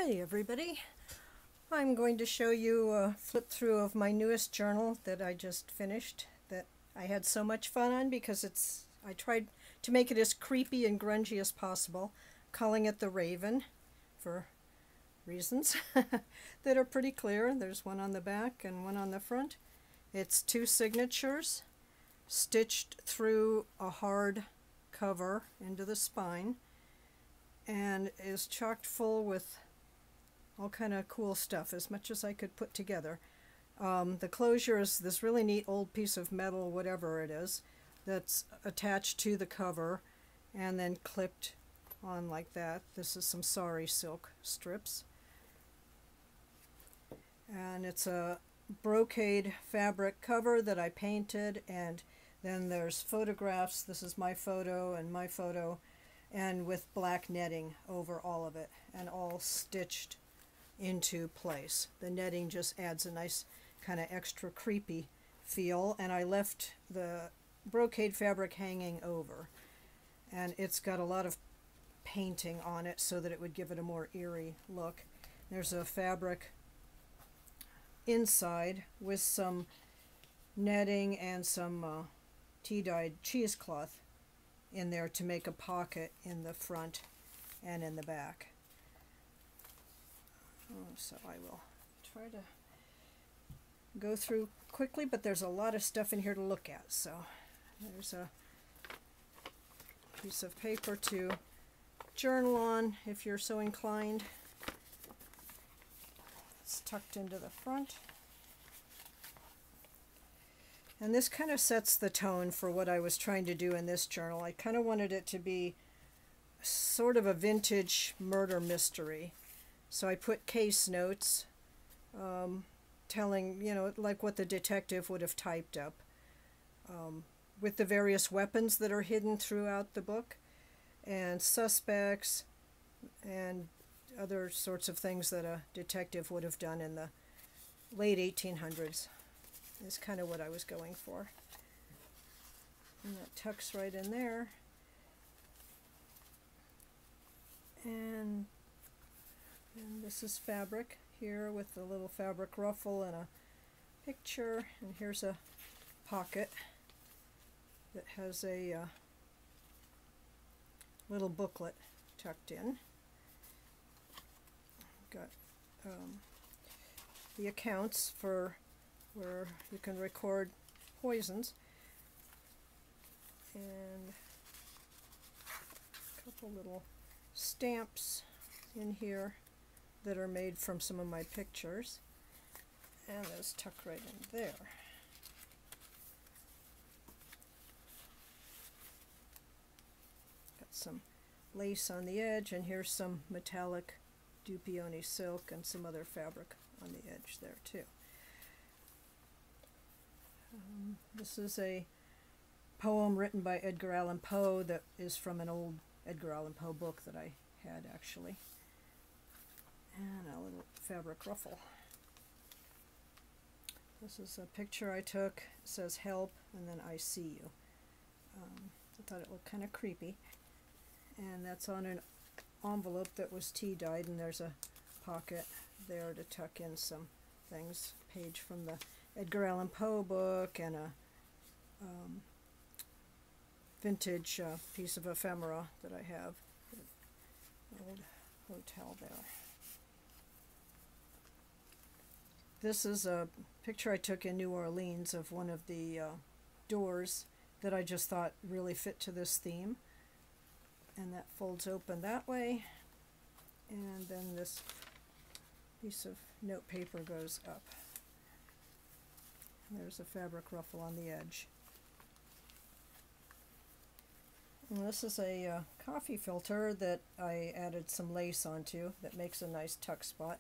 Hi everybody. I'm going to show you a flip through of my newest journal that I just finished that I had so much fun on because I tried to make it as creepy and grungy as possible, calling it the Raven for reasons that are pretty clear. There's one on the back and one on the front. It's two signatures stitched through a hard cover into the spine and is chocked full with all kind of cool stuff, as much as I could put together. The closure is this really neat old piece of metal, whatever it is, that's attached to the cover and then clipped on like that. This is some sari silk strips. And it's a brocade fabric cover that I painted, and then there's photographs. This is my photo and my photo, and with black netting over all of it, and all stitched into place. The netting just adds a nice kind of extra creepy feel, and I left the brocade fabric hanging over, and it's got a lot of painting on it so that it would give it a more eerie look. There's a fabric inside with some netting and some tea-dyed cheesecloth in there to make a pocket in the front and in the back. So I will try to go through quickly, but there's a lot of stuff in here to look at. So there's a piece of paper to journal on if you're so inclined. It's tucked into the front. And this kind of sets the tone for what I was trying to do in this journal. I kind of wanted it to be sort of a vintage murder mystery. So I put case notes telling, like what the detective would have typed up with the various weapons that are hidden throughout the book, and suspects, and other sorts of things that a detective would have done in the late 1800s is kind of what I was going for. And that tucks right in there. And this is fabric here with a little fabric ruffle and a picture. And here's a pocket that has a little booklet tucked in. Got the accounts for where you can record poisons, and a couple little stamps in here that are made from some of my pictures, and those tuck right in there. Got some lace on the edge, and here's some metallic Dupioni silk and some other fabric on the edge there too. This is a poem written by Edgar Allan Poe that is from an old Edgar Allan Poe book that I had actually. And a little fabric ruffle. This is a picture I took. It says help and then I see you. I thought it looked kind of creepy. And that's on an envelope that was tea-dyed, and there's a pocket there to tuck in some things. Page from the Edgar Allan Poe book, and a vintage piece of ephemera that I have. An old hotel there. This is a picture I took in New Orleans of one of the doors that I just thought really fit to this theme. And that folds open that way. And then this piece of note paper goes up. And there's a fabric ruffle on the edge. And this is a coffee filter that I added some lace onto that makes a nice tuck spot.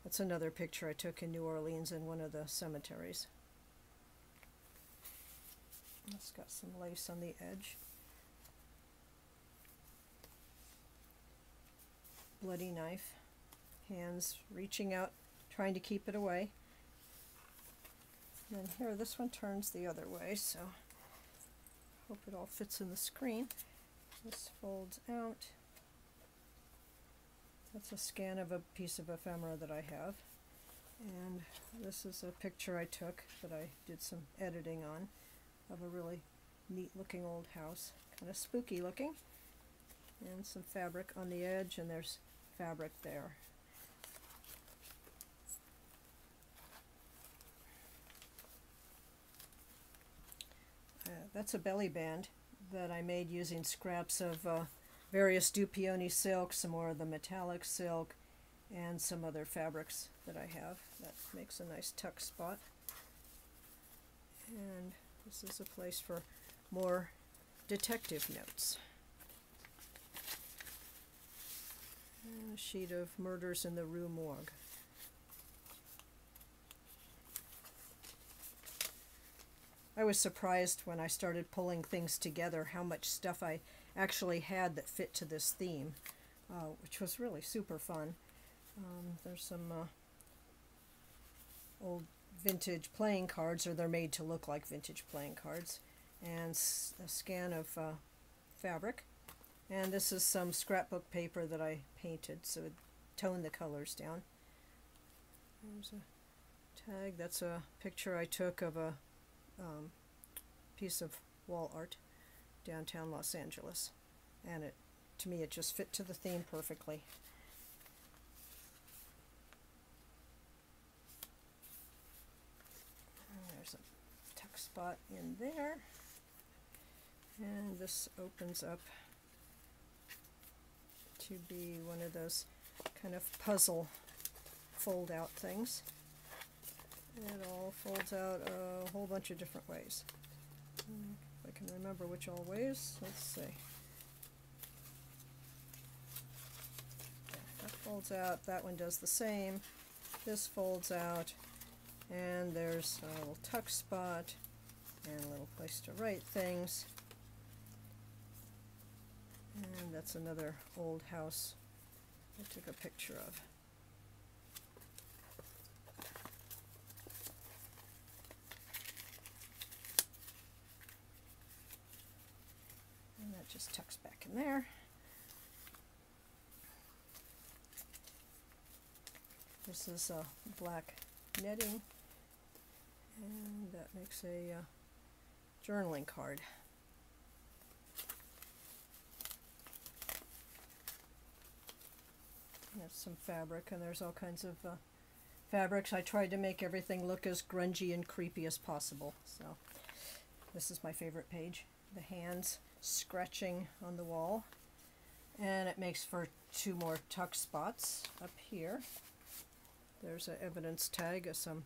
That's another picture I took in New Orleans in one of the cemeteries. It's got some lace on the edge. Bloody knife. Hands reaching out, trying to keep it away. And then here, this one turns the other way, so hope it all fits in the screen. This folds out. That's a scan of a piece of ephemera that I have. And this is a picture I took that I did some editing on of a really neat looking old house. Kind of spooky looking. And some fabric on the edge, and there's fabric there. That's a belly band that I made using scraps of various Dupioni silk, some more of the metallic silk, and some other fabrics that I have. That makes a nice tuck spot. And this is a place for more detective notes. And a sheet of Murders in the Rue Morgue. I was surprised when I started pulling things together how much stuff I actually had that fit to this theme, which was really super fun. There's some old vintage playing cards, or they're made to look like vintage playing cards, and a scan of fabric. And this is some scrapbook paper that I painted, so it toned the colors down. There's a tag. That's a picture I took of a piece of wall art downtown Los Angeles, and to me it just fit to the theme perfectly. And there's a tuck spot in there, and this opens up to be one of those kind of puzzle fold out things. It all folds out a whole bunch of different ways. If I can remember which all ways, let's see. That folds out, that one does the same. This folds out, and there's a little tuck spot and a little place to write things. And that's another old house I took a picture of. And that just tucks back in there. This is black netting, and that makes a journaling card. That's some fabric, and there's all kinds of fabrics. I tried to make everything look as grungy and creepy as possible. So this is my favorite page. The hands scratching on the wall. And it makes for two more tuck spots up here. There's an evidence tag of some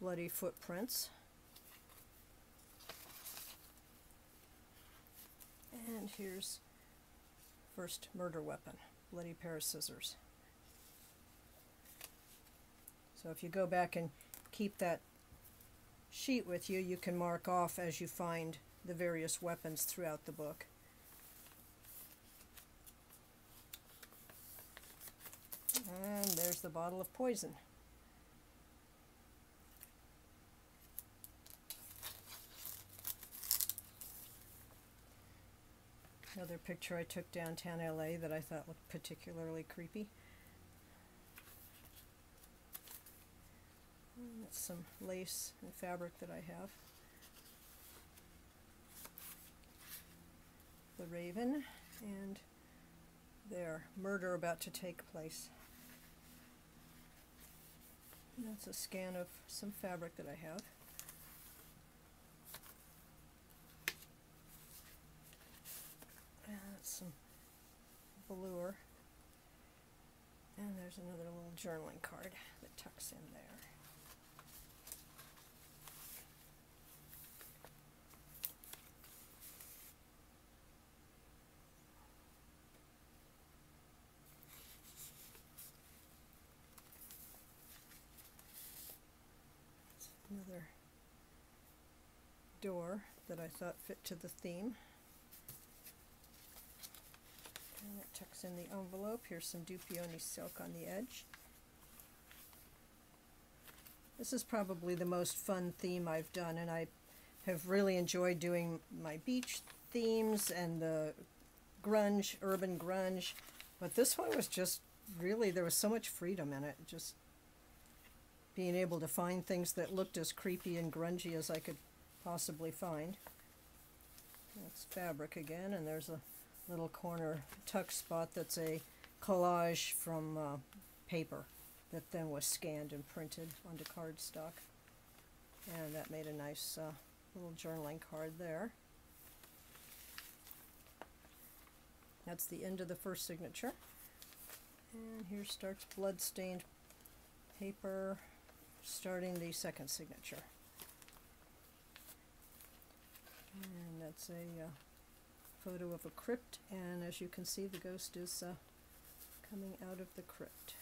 bloody footprints. And here's first murder weapon. Bloody pair of scissors. So if you go back and keep that sheet with you, you can mark off as you find the various weapons throughout the book. And there's the bottle of poison. Another picture I took downtown LA that I thought looked particularly creepy. And that's some lace and fabric that I have. The raven, and their murder about to take place. And that's a scan of some fabric that I have. And that's some velour. And there's another little journaling card that tucks in there. Another door that I thought fit to the theme. And it tucks in the envelope. Here's some Dupioni silk on the edge. This is probably the most fun theme I've done, and I have really enjoyed doing my beach themes and the grunge, urban grunge, but this one was just really, there was so much freedom in it, just being able to find things that looked as creepy and grungy as I could possibly find. That's fabric again, and there's a little corner tuck spot that's a collage from paper that then was scanned and printed onto cardstock. And that made a nice little journaling card there. That's the end of the first signature. And here starts blood-stained paper, starting the second signature. And that's a photo of a crypt, and as you can see, the ghost is coming out of the crypt.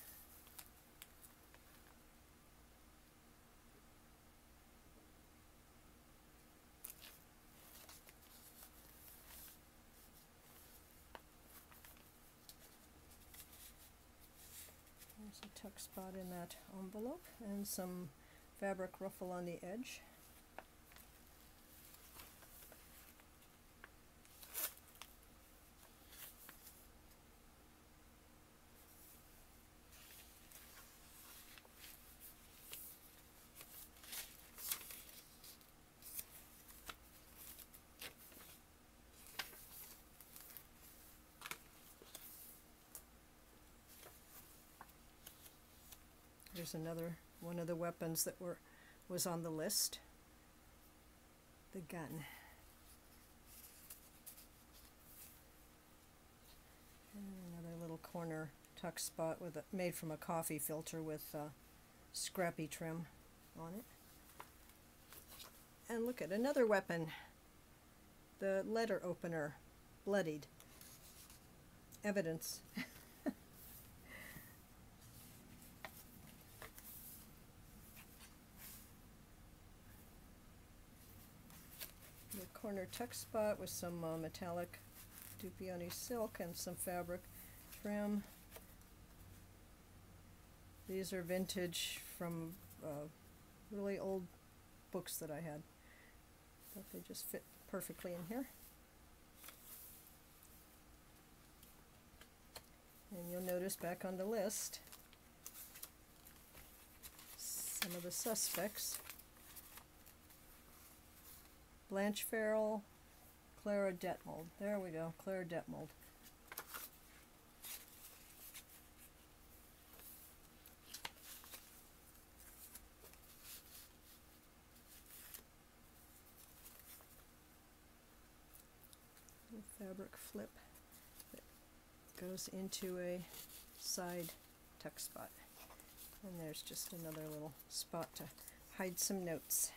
There's a tuck spot in that envelope and some fabric ruffle on the edge. There's another one of the weapons that was on the list. The gun. And another little corner tuck spot with made from a coffee filter with scrappy trim on it. And look at another weapon. The letter opener, bloodied. Evidence. Corner tuck spot with some metallic Dupioni silk and some fabric trim. These are vintage from really old books that I had. But they just fit perfectly in here. And you'll notice back on the list some of the suspects. Blanche Farrell, Clara Detmold. There we go, Clara Detmold. A fabric flip that goes into a side tuck spot. And there's just another little spot to hide some notes.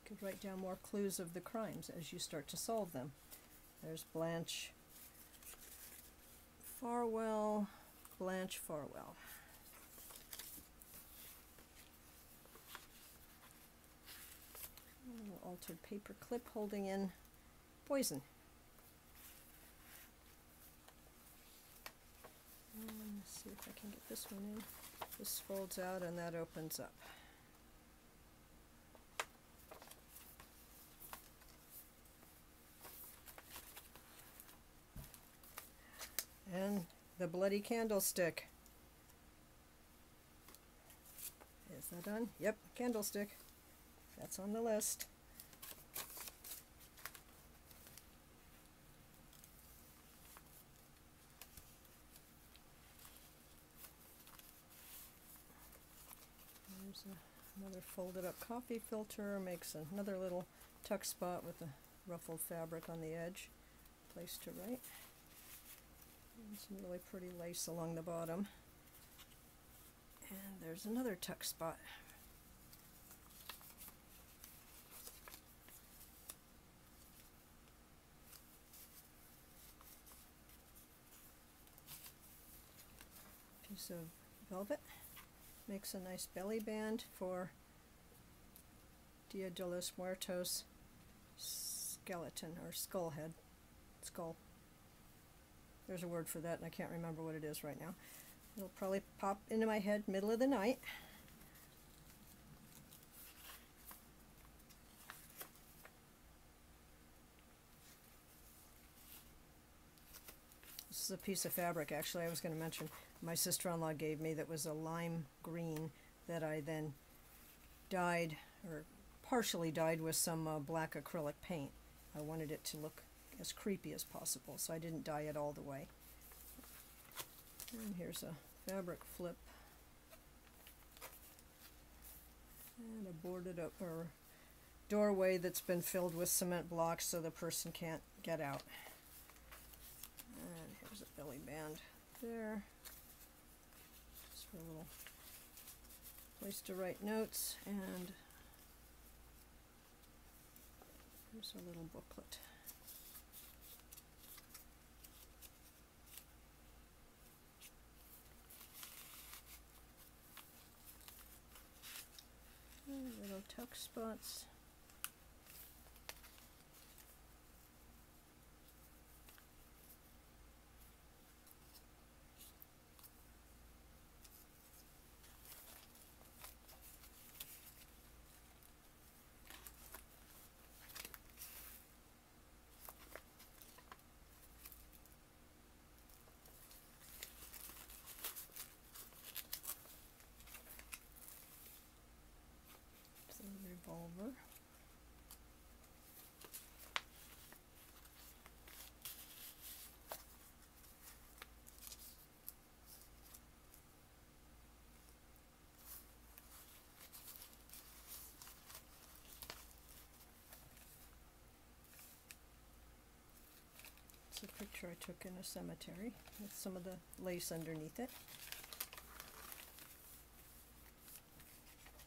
Could write down more clues of the crimes as you start to solve them. There's Blanche Farwell, Blanche Farwell. A little altered paper clip holding in poison. Let's see if I can get this one in. This folds out and that opens up. And the bloody candlestick. Is that on? Yep, candlestick. That's on the list. There's another folded up coffee filter. Makes another little tuck spot with the ruffled fabric on the edge. Place to write. And some really pretty lace along the bottom. And there's another tuck spot. Piece of velvet. Makes a nice belly band for Dia de los Muertos skeleton, or skull head. Skull. There's a word for that and I can't remember what it is right now. It'll probably pop into my head middle of the night. This is a piece of fabric, actually, I was going to mention. My sister-in-law gave me that was a lime green that I then dyed, or partially dyed, with some black acrylic paint. I wanted it to look as creepy as possible, so I didn't dye it all the way. And here's a fabric flip. And a boarded up or doorway that's been filled with cement blocks so the person can't get out. And here's a belly band there. Just for a little place to write notes. And here's a little booklet. And little tuck spots. Revolver. It's a picture I took in a cemetery with some of the lace underneath it.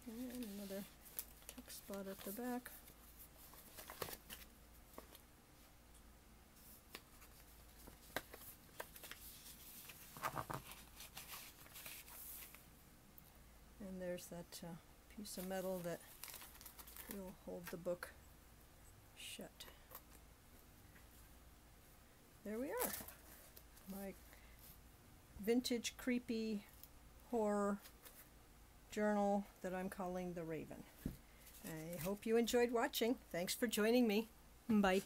And another tuck spot at the back. And there's that piece of metal that will hold the book shut. There we are. My vintage creepy horror journal that I'm calling The Raven. I hope you enjoyed watching. Thanks for joining me. Bye.